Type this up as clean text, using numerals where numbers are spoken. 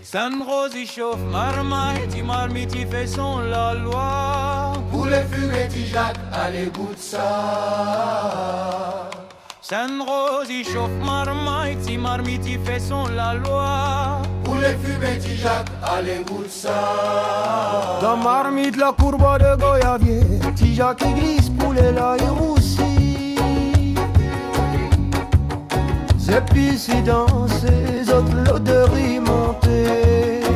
Sainte-Rose y chauffe marmite, marmite y fait son la loi. Poulet fumet y Jacques, allez goûte ça. Sainte-Rose y chauffe marmite, marmite y fait son la loi. Poulet fumet y Jacques, allez goûte ça. Dans marmite la courbe de goyavier, petit Jacques et glisse, poulet là et roussi. Épices y dansent, autres l'odeur y montée.